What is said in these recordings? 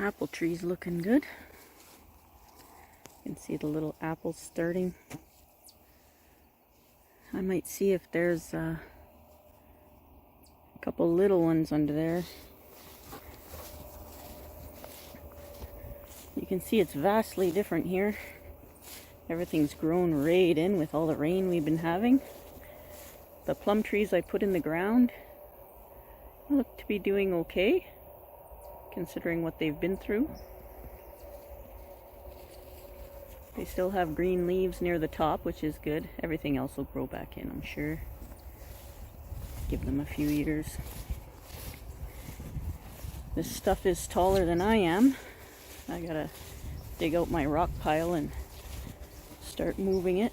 Apple tree's looking good. You can see the little apples starting. I might see if there's a couple little ones under there. You can see it's vastly different here. Everything's grown right in with all the rain we've been having. The plum trees I put in the ground look to be doing okay, considering what they've been through. They still have green leaves near the top, which is good. Everything else will grow back in, I'm sure. Give them a few years. This stuff is taller than I am. I gotta dig out my rock pile and start moving it.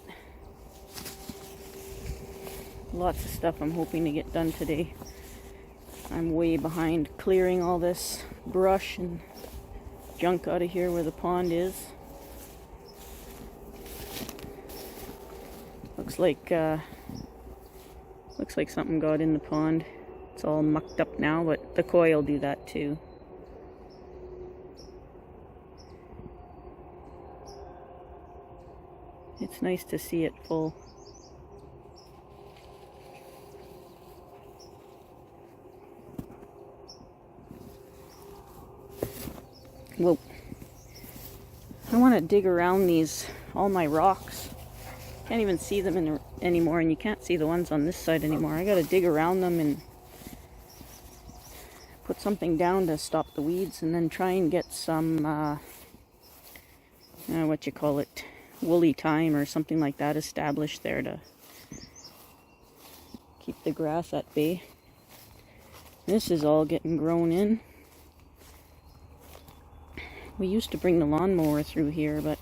Lots of stuff I'm hoping to get done today. I'm way behind clearing all this brush and junk out of here where the pond is. Looks like something got in the pond. It's all mucked up now, but the koi will do that too. It's nice to see it full. Whoa. I want to dig around all my rocks. Can't even see them anymore, and you can't see the ones on this side anymore. I gotta dig around them and put something down to stop the weeds, and then try and get some, woolly thyme or something like that established there to keep the grass at bay. This is all getting grown in. We used to bring the lawnmower through here, but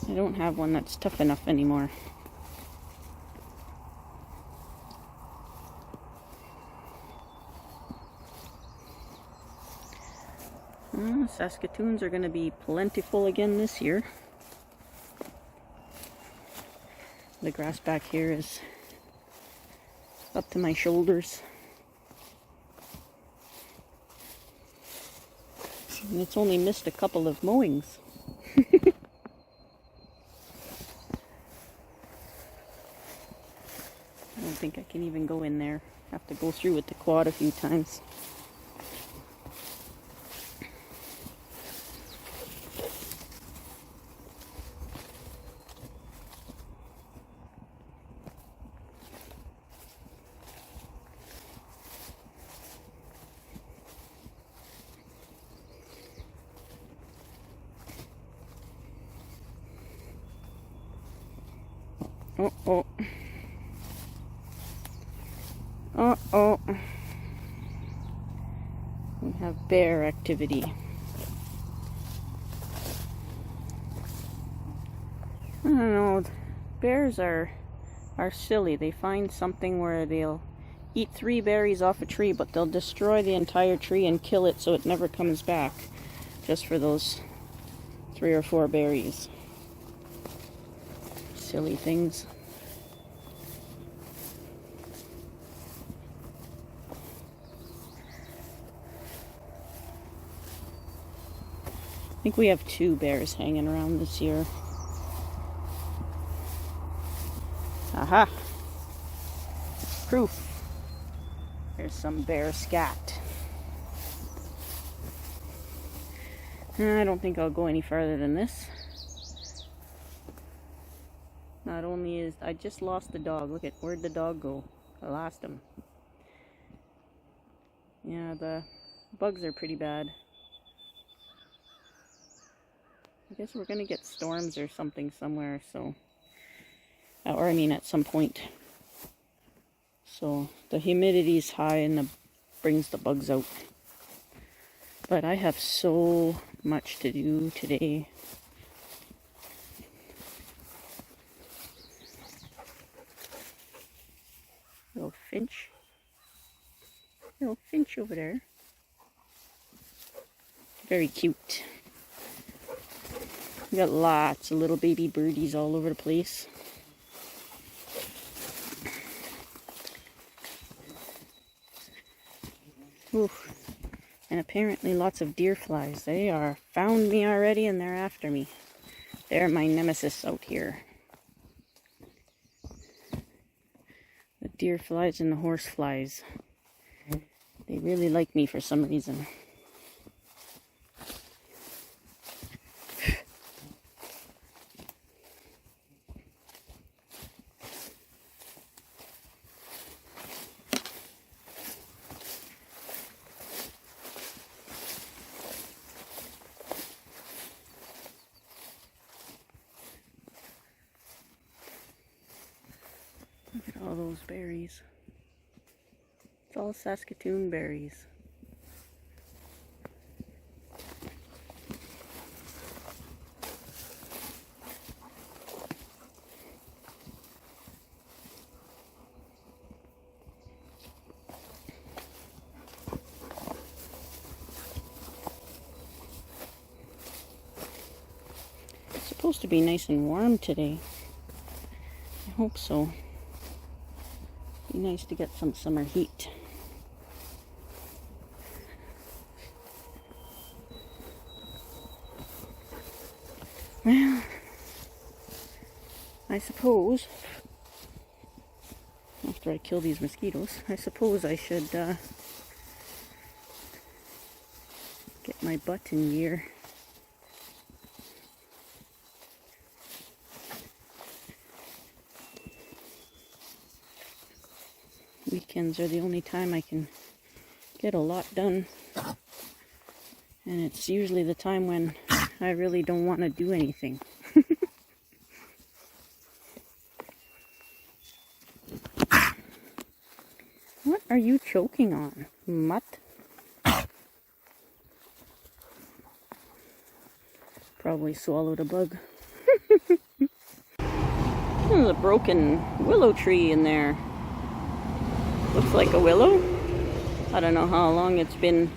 I don't have one that's tough enough anymore. Saskatoons are going to be plentiful again this year. The grass back here is up to my shoulders. And it's only missed a couple of mowings. I don't think I can even go in there. Have to go through with the quad a few times. Uh-oh. Uh-oh. We have bear activity. I don't know. Bears are silly. They find something where they'll eat 3 berries off a tree, but they'll destroy the entire tree and kill it so it never comes back, just for those 3 or 4 berries. Silly things. I think we have 2 bears hanging around this year. Aha! Proof. There's some bear scat. I don't think I'll go any farther than this. Not only is I just lost the dog. Look at, where'd the dog go? I lost him. Yeah, the bugs are pretty bad. I guess we're gonna get storms or something somewhere, so, or I mean at some point. So the humidity's high and brings the bugs out. But I have so much to do today. Little finch. Little finch over there. Very cute. We got lots of little baby birdies all over the place. Oof. And apparently lots of deer flies. They are found me already and they're after me. They're my nemesis out here. The deer flies and the horse flies. They really like me for some reason. Look at all those berries. It's all Saskatoon berries. It's supposed to be nice and warm today. I hope so. Be nice to get some summer heat. Well, I suppose, after I kill these mosquitoes, I suppose I should get my butt in gear. Weekends are the only time I can get a lot done. And it's usually the time when I really don't want to do anything. What are you choking on, mutt? Probably swallowed a bug. There's a broken willow tree in there. Looks like a willow. I don't know how long it's been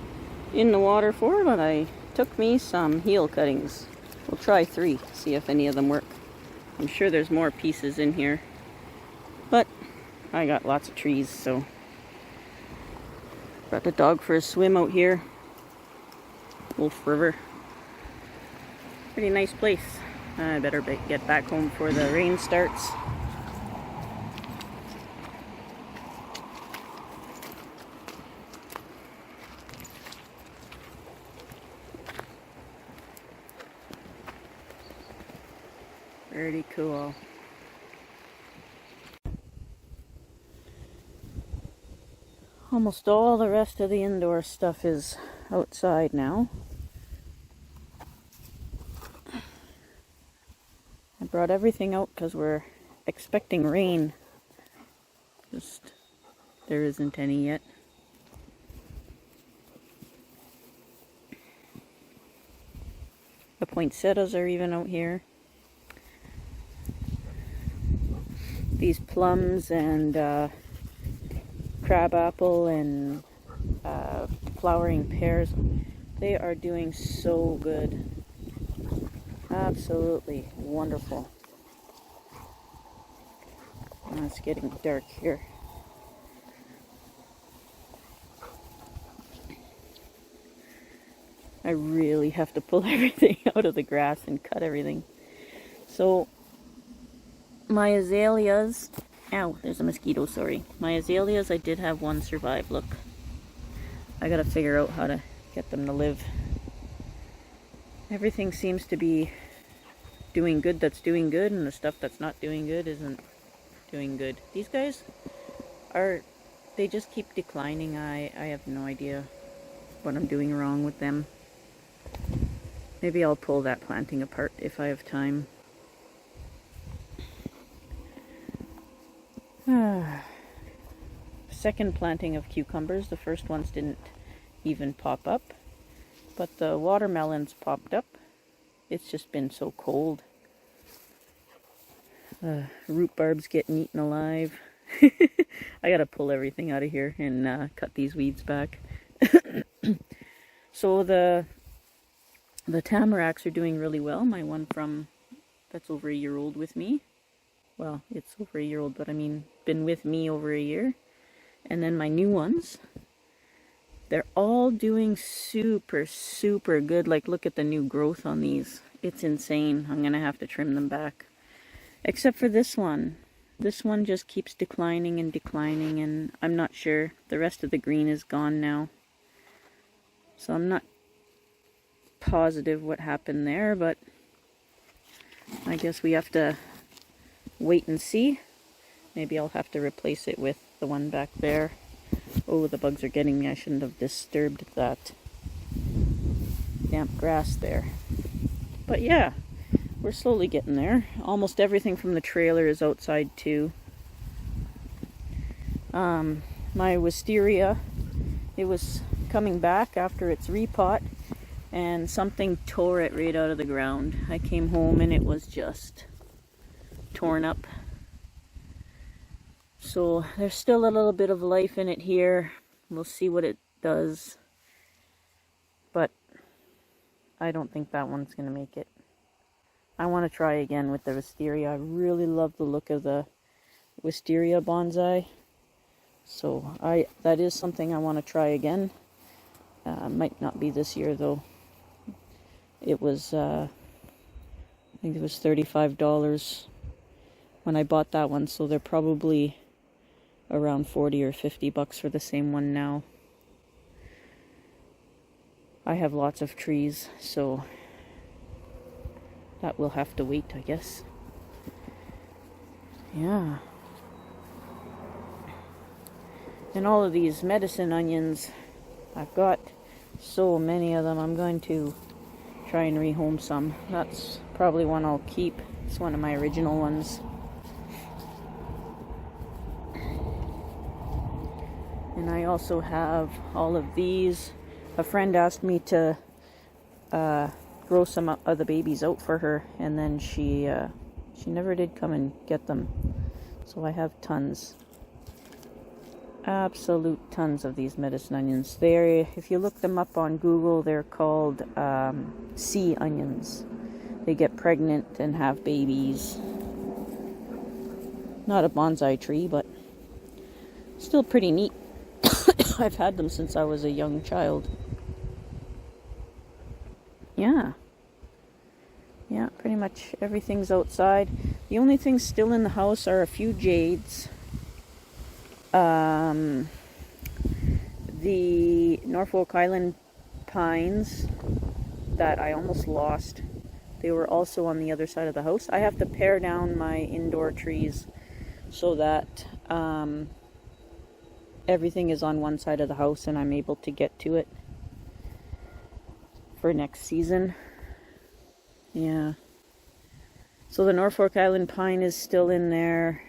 in the water for, but I took me some heel cuttings. We'll try 3, see if any of them work. I'm sure there's more pieces in here, but I got lots of trees, so brought the dog for a swim out here. Wolf River. Pretty nice place. I better get back home before the rain starts. Pretty cool. Almost all the rest of the indoor stuff is outside now. I brought everything out because we're expecting rain. Just, there isn't any yet. The poinsettias are even out here. These plums and crabapple and flowering pears, they are doing so good. Absolutely wonderful. Oh, it's getting dark here. I really have to pull everything out of the grass and cut everything. So my azaleas, ow, there's a mosquito, sorry. My azaleas, I did have one survive, look. I gotta figure out how to get them to live. Everything seems to be doing good that's doing good, and the stuff that's not doing good isn't doing good. These guys they just keep declining. I have no idea what I'm doing wrong with them. Maybe I'll pull that planting apart if I have time. Second planting of cucumbers. The first ones didn't even pop up, but the watermelons popped up. It's just been so cold. Rhubarб's getting eaten alive. I gotta pull everything out of here and cut these weeds back. So the tamaracks are doing really well. My one that's over a year old with me. Well, it's over a year old, but I mean, been with me over a year. And then my new ones, They're all doing super, super good. Like, look at the new growth on these. It's insane. I'm going to have to trim them back. Except for this one. This one just keeps declining and declining, and I'm not sure. The rest of the green is gone now. So I'm not positive what happened there, but I guess we have to wait and see. Maybe I'll have to replace it with the one back there. Oh, the bugs are getting me. I shouldn't have disturbed that damp grass there. But yeah, we're slowly getting there. Almost everything from the trailer is outside too. My wisteria, it was coming back after its repot, and something tore it right out of the ground. I came home and it was just torn up. So there's still a little bit of life in it here. We'll see what it does. But I don't think that one's going to make it. I want to try again with the wisteria. I really love the look of the wisteria bonsai. So that is something I want to try again. Might not be this year though. It was, I think it was $35 when I bought that one. So they're probably around 40 or 50 bucks for the same one now. I have lots of trees, so that will have to wait, I guess. Yeah. And all of these medicine onions, I've got so many of them. I'm going to try and rehome some. That's probably one I'll keep. It's one of my original ones. And I also have all of these. A friend asked me to grow some of the babies out for her, and then she never did come and get them. So I have tons. Absolute tons of these medicine onions. If you look them up on Google, they're called sea onions. They get pregnant and have babies. Not a bonsai tree, but still pretty neat. I've had them since I was a young child. Yeah. Yeah, pretty much everything's outside. The only things still in the house are a few jades. The Norfolk Island pines that I almost lost. They were also on the other side of the house. I have to pare down my indoor trees so that everything is on one side of the house and I'm able to get to it for next season. Yeah. So the Norfolk Island pine is still in there.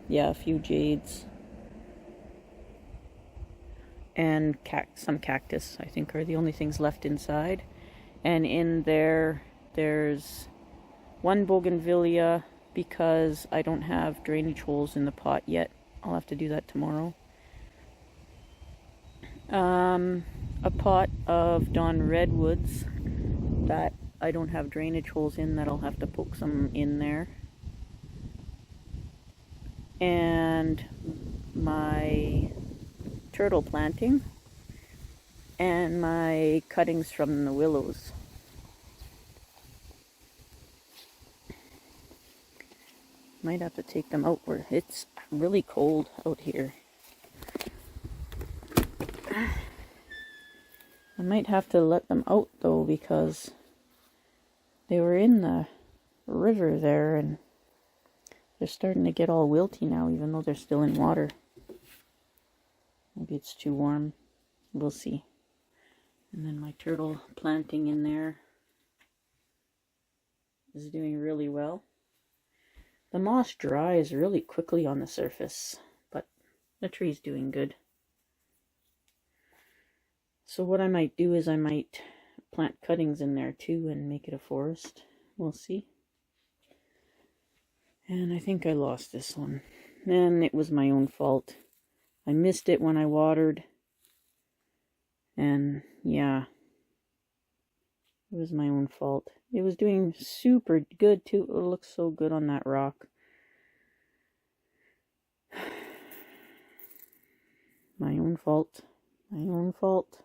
Yeah, a few jades. And some cactus, I think, are the only things left inside. And in there, there's one bougainvillea, because I don't have drainage holes in the pot yet. I'll have to do that tomorrow. A pot of Dawn redwoods that I don't have drainage holes in, that I'll have to poke some in there. And my turtle planting and my cuttings from the willows. Might have to take them out where it's really cold out here. I might have to let them out though, because they were in the river there and they're starting to get all wilty now, even though they're still in water. Maybe it's too warm. We'll see. And then my turtle planting in there is doing really well. The moss dries really quickly on the surface, but the tree's doing good. So what I might do is I might plant cuttings in there too and make it a forest. We'll see. And I think I lost this one. And it was my own fault. I missed it when I watered. And yeah, it was my own fault. It was doing super good too. It looks so good on that rock. My own fault. My own fault.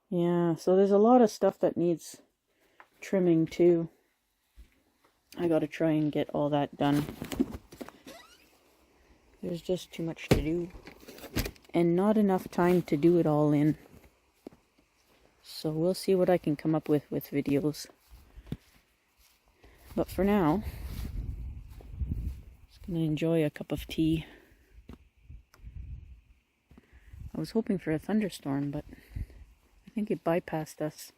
Yeah, so there's a lot of stuff that needs trimming too. I gotta try and get all that done. There's just too much to do. And not enough time to do it all in. So we'll see what I can come up with videos. But for now, just gonna enjoy a cup of tea. I was hoping for a thunderstorm, but I think it bypassed us.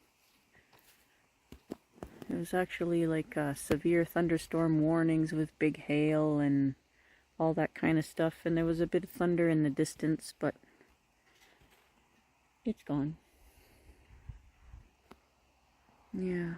It was actually like severe thunderstorm warnings with big hail and all that kind of stuff, and there was a bit of thunder in the distance, but it's gone. Yeah.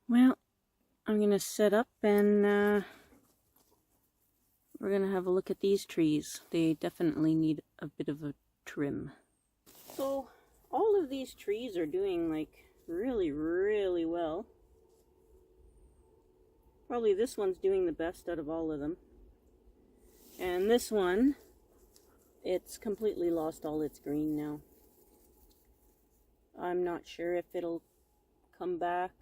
Well, I'm going to set up and we're going to have a look at these trees. They definitely need a bit of a trim. So, all of these trees are doing like really, really well. Probably this one's doing the best out of all of them. And this one, it's completely lost all its green now. I'm not sure if it'll come back.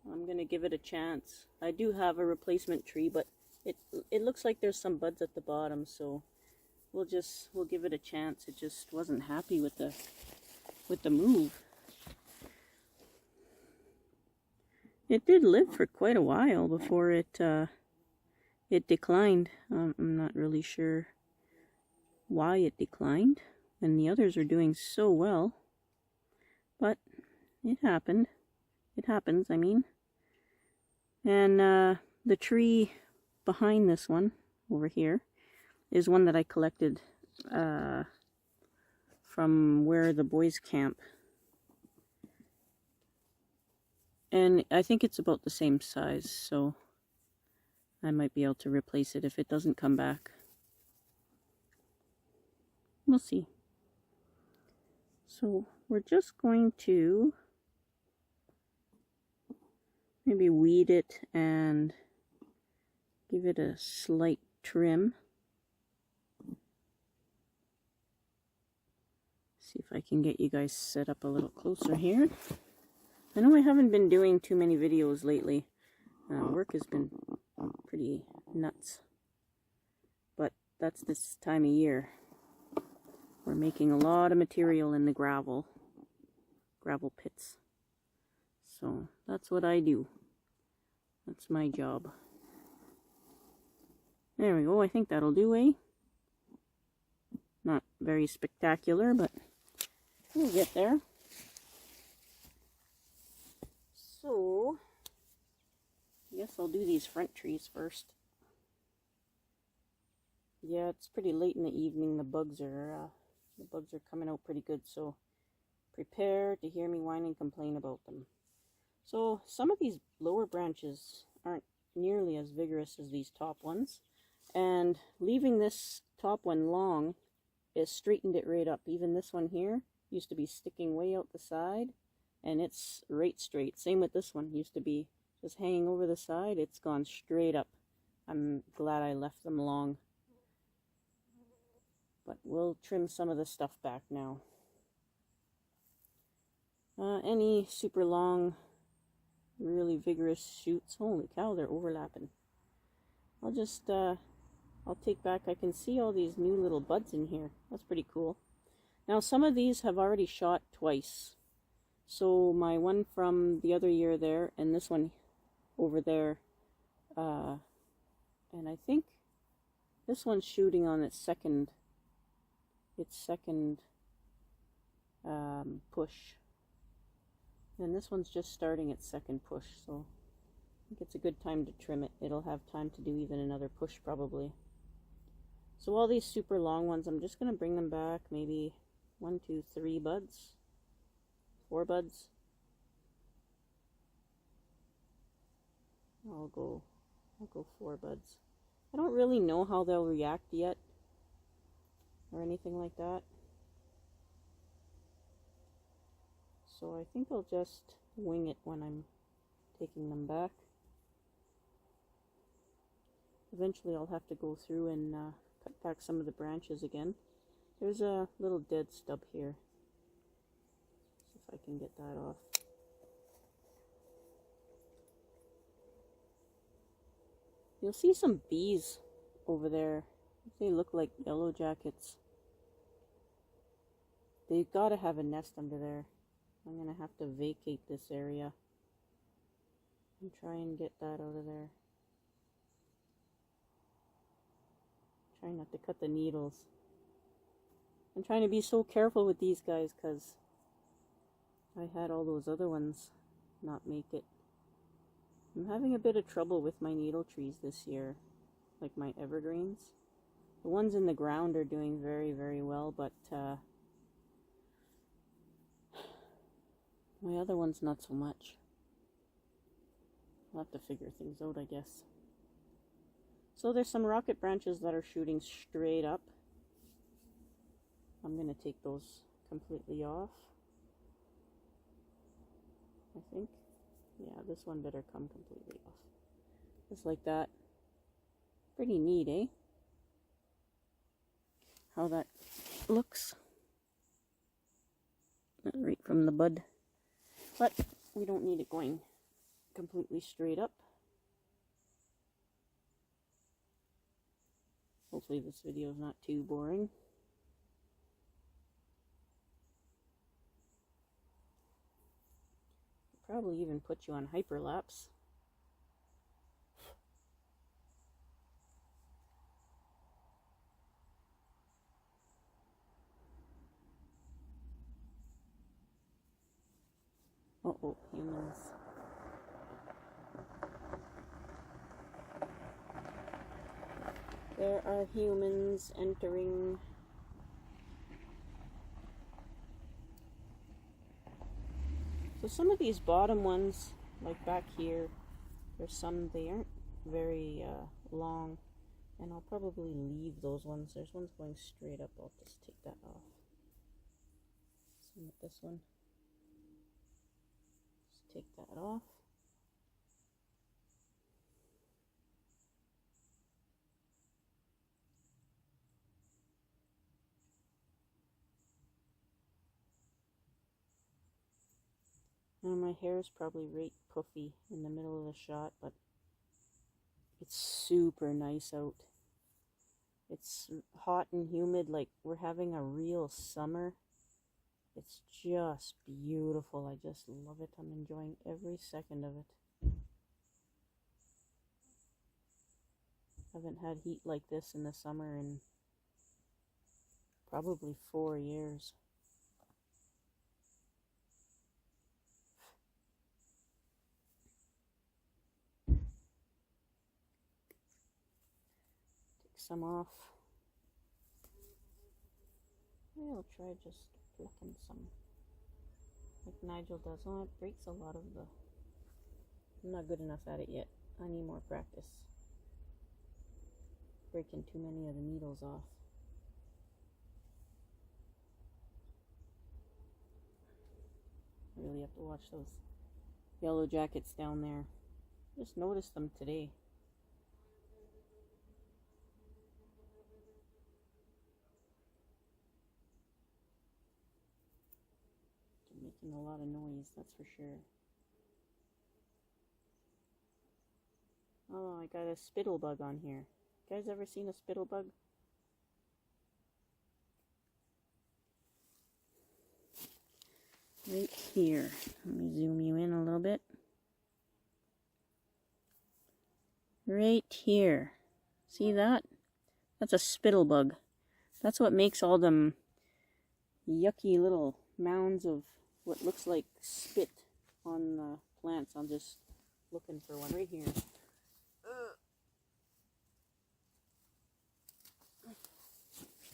I'm gonna give it a chance. I do have a replacement tree, but it looks like there's some buds at the bottom, so we'll give it a chance. It just wasn't happy with the move. It did live for quite a while before it declined. I'm not really sure why it declined, and the others are doing so well. But it happened. It happens, I mean. And the tree behind this one, over here, is one that I collected from where the boys camp. And I think it's about the same size, so I might be able to replace it if it doesn't come back. We'll see. So we're just going to maybe weed it and give it a slight trim. See if I can get you guys set up a little closer here. I know I haven't been doing too many videos lately. Work has been pretty nuts. But that's this time of year. We're making a lot of material in the gravel pits. So that's what I do. That's my job. There we go. I think that'll do, eh? Not very spectacular, but we'll get there. So, I guess I'll do these front trees first. Yeah, it's pretty late in the evening. The bugs are coming out pretty good, so prepare to hear me whine and complain about them. So some of these lower branches aren't nearly as vigorous as these top ones, and leaving this top one long has straightened it right up. Even this one here used to be sticking way out the side, and it's right straight. Same with this one, used to be just hanging over the side. It's gone straight up. I'm glad I left them long. But we'll trim some of the stuff back now. Any super long, really vigorous shoots, holy cow, they're overlapping. I'll just, I'll take back, I can see all these new little buds in here. That's pretty cool. Now some of these have already shot twice. So my one from the other year there, and this one over there, and I think this one's shooting on its second its second push. And this one's just starting its second push, so I think it's a good time to trim it. It'll have time to do even another push probably. So all these super long ones, I'm just going to bring them back maybe 1, 2, 3 buds, 4 buds. I'll go 4 buds. I don't really know how they'll react yet or anything like that. So I think I'll just wing it when I'm taking them back. Eventually I'll have to go through and cut back some of the branches again. There's a little dead stub here. See if I can get that off. You'll see some bees over there. They look like yellow jackets. They've got to have a nest under there. I'm going to have to vacate this area and try and get that out of there. Try not to cut the needles. I'm trying to be so careful with these guys because I had all those other ones not make it. I'm having a bit of trouble with my needle trees this year, like my evergreens. The ones in the ground are doing very, very well, but my other ones not so much. I'll have to figure things out, I guess. So there's some rocket branches that are shooting straight up. I'm going to take those completely off, I think. Yeah, this one better come completely off. Just like that. Pretty neat, eh? How that looks. Right from the bud. But we don't need it going completely straight up. Hopefully this video is not too boring. Probably even put you on hyperlapse. Uh-oh, humans. There are humans entering. So some of these bottom ones, like back here, there's some, they aren't very long, and I'll probably leave those ones. There's ones going straight up. I'll just take that off. Same with this one. Just take that off. Now my hair is probably right puffy in the middle of the shot, but it's super nice out. It's hot and humid, like we're having a real summer. It's just beautiful. I just love it. I'm enjoying every second of it. Haven't had heat like this in the summer in probably 4 years. Some off. Maybe I'll try just plucking some, like Nigel does. Oh, it breaks a lot of the... I'm not good enough at it yet. I need more practice. Breaking too many of the needles off. I really have to watch those yellow jackets down there. Just noticed them today. Making a lot of noise, that's for sure. Oh, I got a spittle bug on here. You guys ever seen a spittle bug? Right here. Let me zoom you in a little bit. Right here. See that? That's a spittle bug. That's what makes all them yucky little mounds of what looks like spit on the plants. I'm just looking for one right here.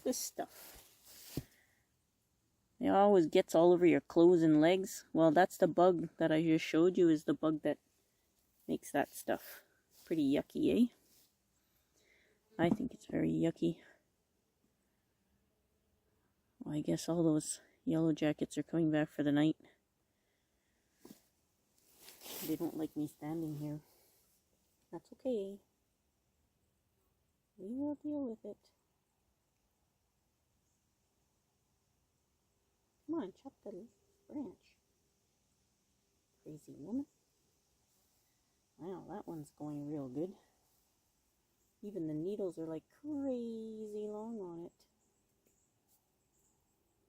This stuff. It always gets all over your clothes and legs. Well, that's the bug that I just showed you, is the bug that makes that stuff. Pretty yucky, eh? I think it's very yucky. Well, I guess all those yellow jackets are coming back for the night. They don't like me standing here. That's okay. We will deal with it. Come on, chop the branch. Crazy woman. Wow, that one's going real good. Even the needles are like crazy long on it.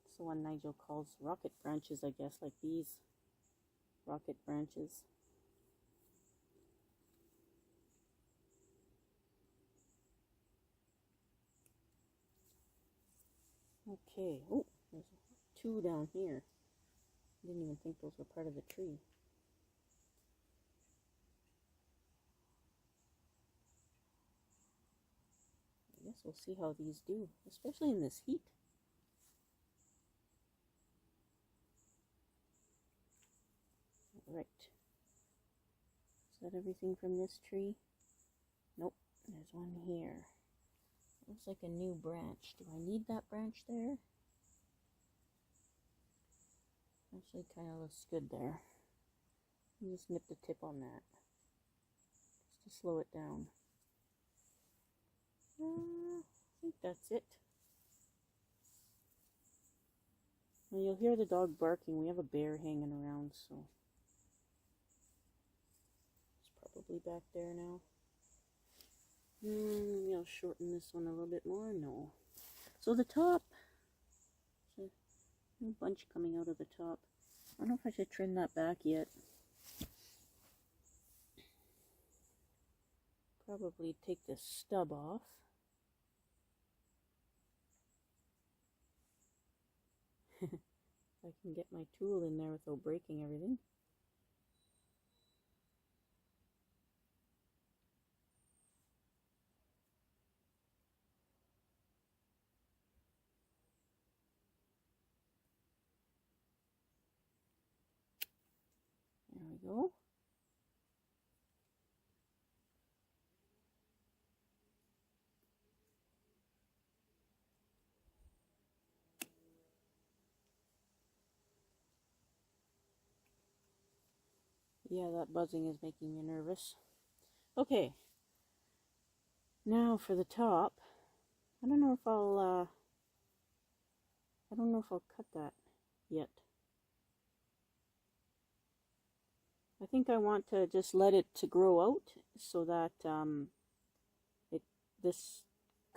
It's the one Nigel calls rocket branches, I guess, like these rocket branches. Okay. Oh, there's two down here. I didn't even think those were part of the tree. I guess we'll see how these do, especially in this heat. Alright. Is that everything from this tree? Nope, there's one here. Looks like a new branch. Do I need that branch there? Actually, kind of looks good there. Just nip the tip on that, just to slow it down. I think that's it. Well, you'll hear the dog barking. We have a bear hanging around, so it's probably back there now. Maybe I'll shorten this one a little bit more. No. So the top, there's a new bunch coming out of the top. I don't know if I should trim that back yet. Probably take this stub off. If I can get my tool in there without breaking everything. There we go. Yeah, that buzzing is making me nervous. Okay. Now for the top. I don't know if I'll cut that yet. I think I want to just let it to grow out so that this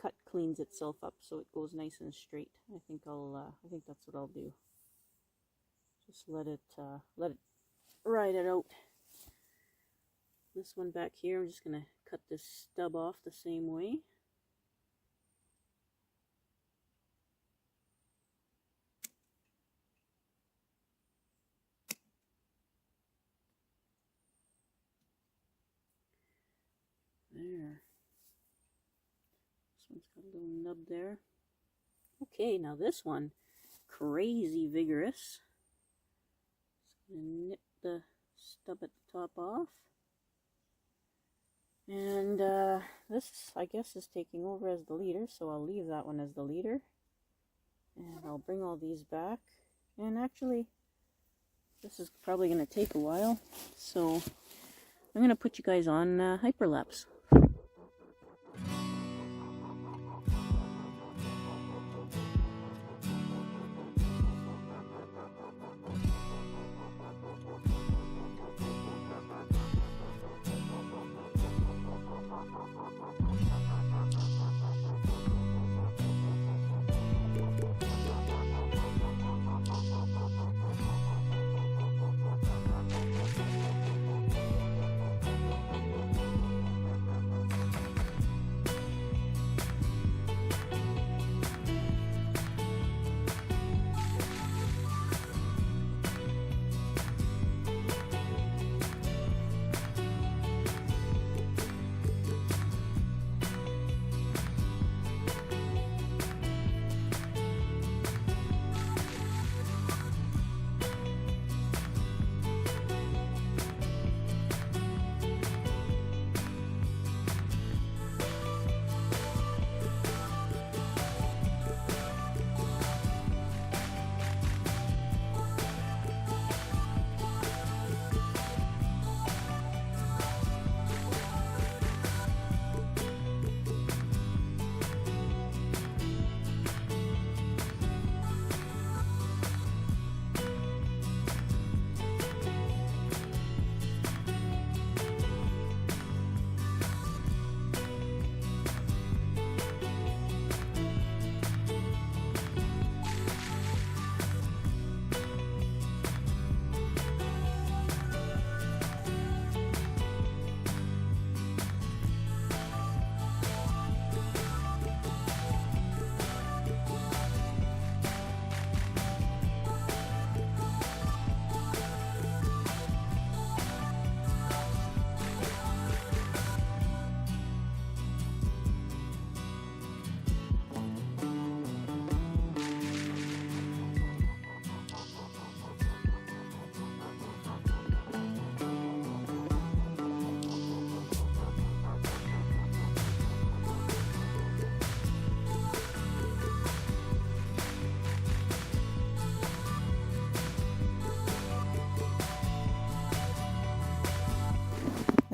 cut cleans itself up, so it goes nice and straight. I think that's what I'll do. Just let it ride it out. This one back here, I'm just gonna cut this stub off the same way. There. This one's got a little nub there. Okay, now this one, crazy vigorous. Just gonna nip the stub at the top off. And this, I guess, is taking over as the leader, so I'll leave that one as the leader. And I'll bring all these back. And actually, this is probably going to take a while, so I'm going to put you guys on hyperlapse.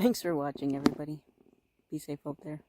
Thanks for watching, everybody. Be safe out there.